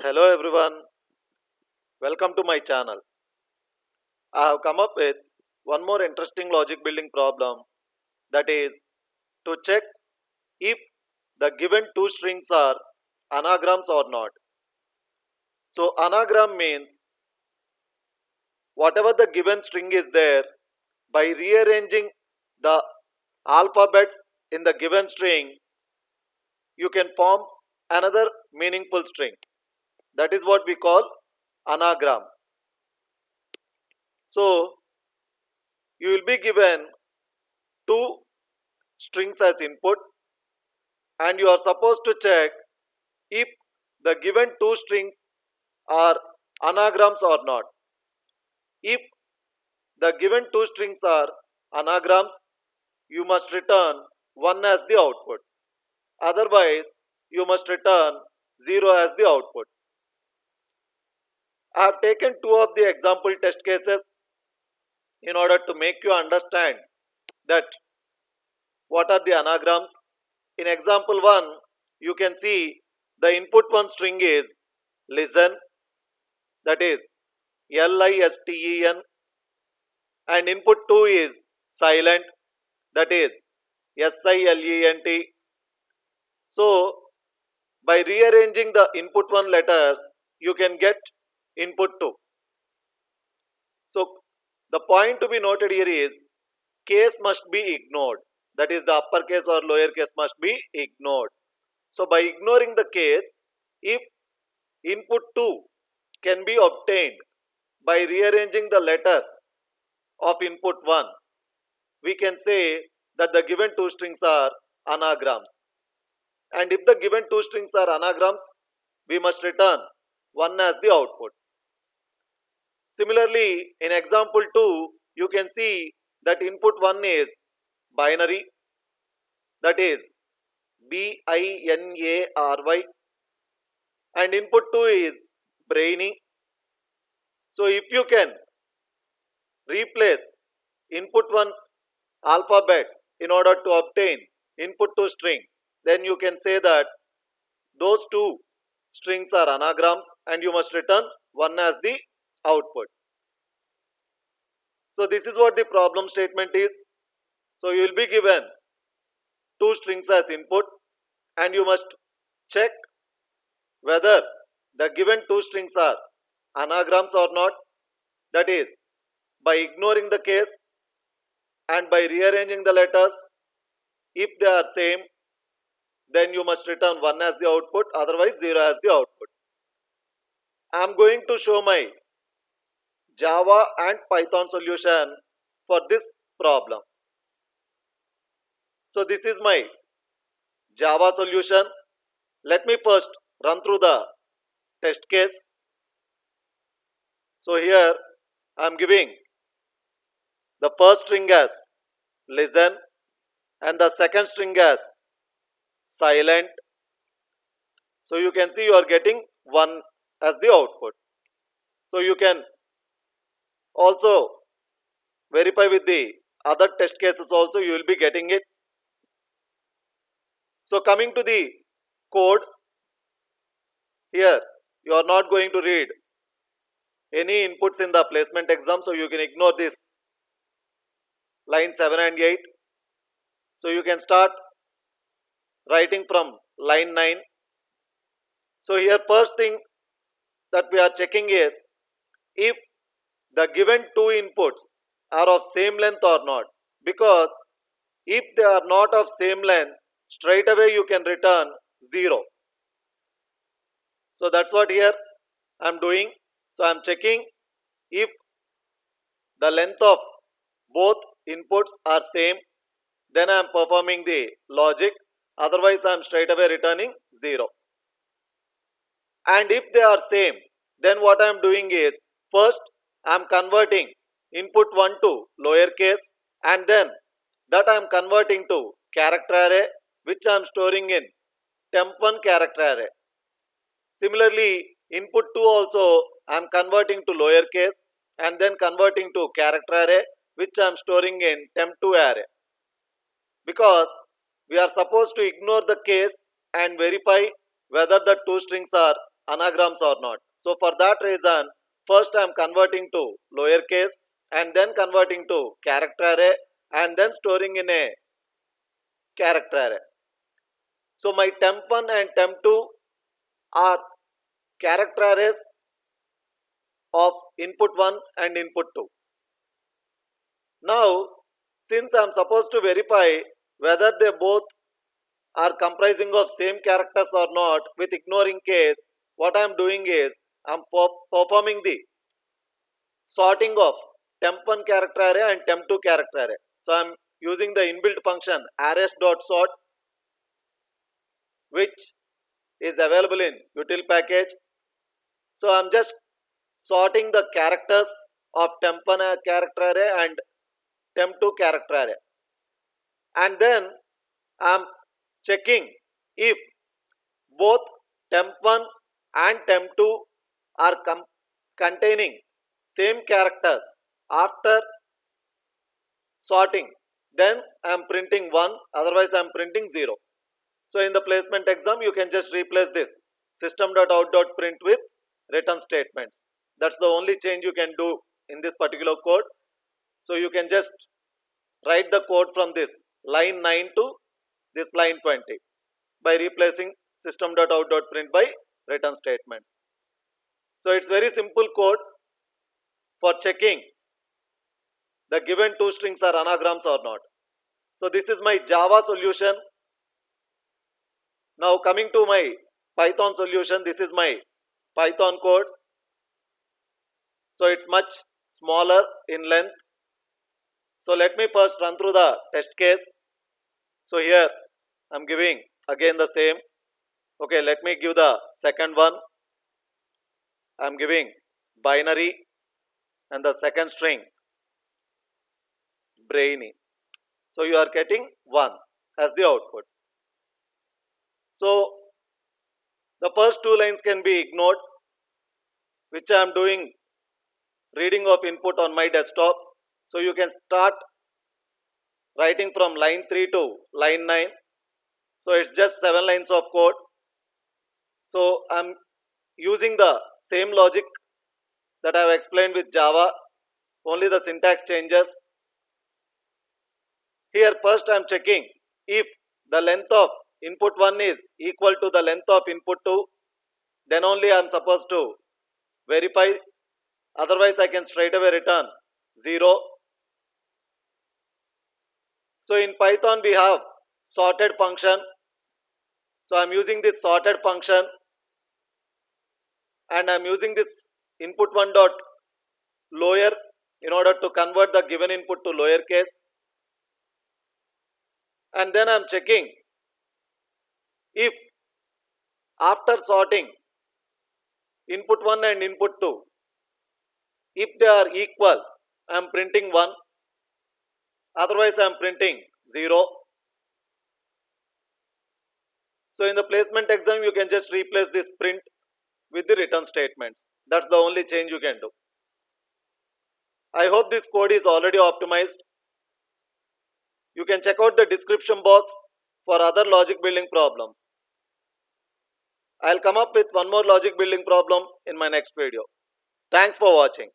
Hello everyone, welcome to my channel. I have come up with one more interesting logic building problem, that is to check if the given two strings are anagrams or not. So anagram means whatever the given string is there, by rearranging the alphabets in the given string, you can form another meaningful string. That is what we call anagram. So you will be given two strings as input, and you are supposed to check if the given two strings are anagrams or not. If the given two strings are anagrams, you must return 1 as the output. Otherwise, you must return 0 as the output. I have taken two of the example test cases in order to make you understand that what are the anagrams. In example 1, you can see the input one string is listen, that is LISTEN, and input 2 is silent, that is SILENT. So by rearranging the input 1 letters, you can get input 2. So the point to be noted here is case must be ignored, that is the uppercase or lowercase must be ignored. So by ignoring the case, if input 2 can be obtained by rearranging the letters of input 1, we can say that the given two strings are anagrams. And if the given two strings are anagrams, we must return 1 as the output. Similarly, in example 2, you can see that input 1 is binary, that is BINARY, and input 2 is brainy. So if you can replace input 1 alphabets in order to obtain input 2 string, then you can say that those two strings are anagrams and you must return 1 as the output. So this is what the problem statement is. So you will be given two strings as input, and you must check whether the given two strings are anagrams or not, that is by ignoring the case and by rearranging the letters. If they are same, then you must return 1 as the output, otherwise 0 as the output. I am going to show my Java and Python solution for this problem. So this is my Java solution. Let me first run through the test case. So here I am giving the first string as listen and the second string as silent. So you can see you are getting 1 as the output. So you can also verify with the other test cases also, you will be getting it. So coming to the code, here you are not going to read any inputs in the placement exam, so you can ignore this line 7 and 8. So you can start writing from line 9. So here first thing that we are checking is if the given two inputs are of same length or not, because if they are not of same length, straight away you can return 0. So that's what here I am doing. So I am checking if the length of both inputs are same, then I am performing the logic, otherwise I am straight away returning 0. And if they are same, then what I am doing is first I am converting input 1 to lowercase, and then that I am converting to character array, which I am storing in temp1 character array. Similarly, input 2 also I am converting to lowercase and then converting to character array, which I am storing in temp2 array. Because we are supposed to ignore the case and verify whether the two strings are anagrams or not. So for that reason, first I am converting to lowercase and then converting to character array and then storing in a character array. So my temp1 and temp2 are character arrays of input 1 and input 2. Now, since I am supposed to verify whether they both are comprising of same characters or not with ignoring case, what I am doing is I am performing the sorting of temp1 character array and temp2 character array. So I am using the inbuilt function arrays.sort, which is available in util package. So I am just sorting the characters of temp1 character array and temp2 character array, and then I am checking if both temp1 and temp2 are containing same characters. After sorting, then I am printing 1, otherwise I am printing 0. So in the placement exam, you can just replace this system.out.print with return statements. That's the only change you can do in this particular code. So you can just write the code from this line 9 to this line 20 by replacing system.out.print by return statements. So it's very simple code for checking the given two strings are anagrams or not. So this is my Java solution. Now coming to my Python solution, this is my Python code. So it's much smaller in length. So let me first run through the test case. So here I'm giving again the same. Okay, let me give the second one. I'm giving binary and the second string brainy. So you are getting 1 as the output. So the first two lines can be ignored, which I am doing reading of input on my desktop. So you can start writing from line 3 to line 9. So it's just 7 lines of code. So I'm using the same logic that I have explained with Java, only the syntax changes. Here first I am checking if the length of input 1 is equal to the length of input 2, then only I am supposed to verify, otherwise I can straight away return 0. So in Python we have sorted function. So I am using this sorted function and I am using this input 1 dot lower in order to convert the given input to lowercase, and then I am checking if after sorting input 1 and input 2, if they are equal, I am printing 1, otherwise I am printing 0. So in the placement exam, you can just replace this print with the return statements. That's the only change you can do. I hope this code is already optimized. You can check out the description box for other logic building problems. I'll come up with one more logic building problem in my next video. Thanks for watching.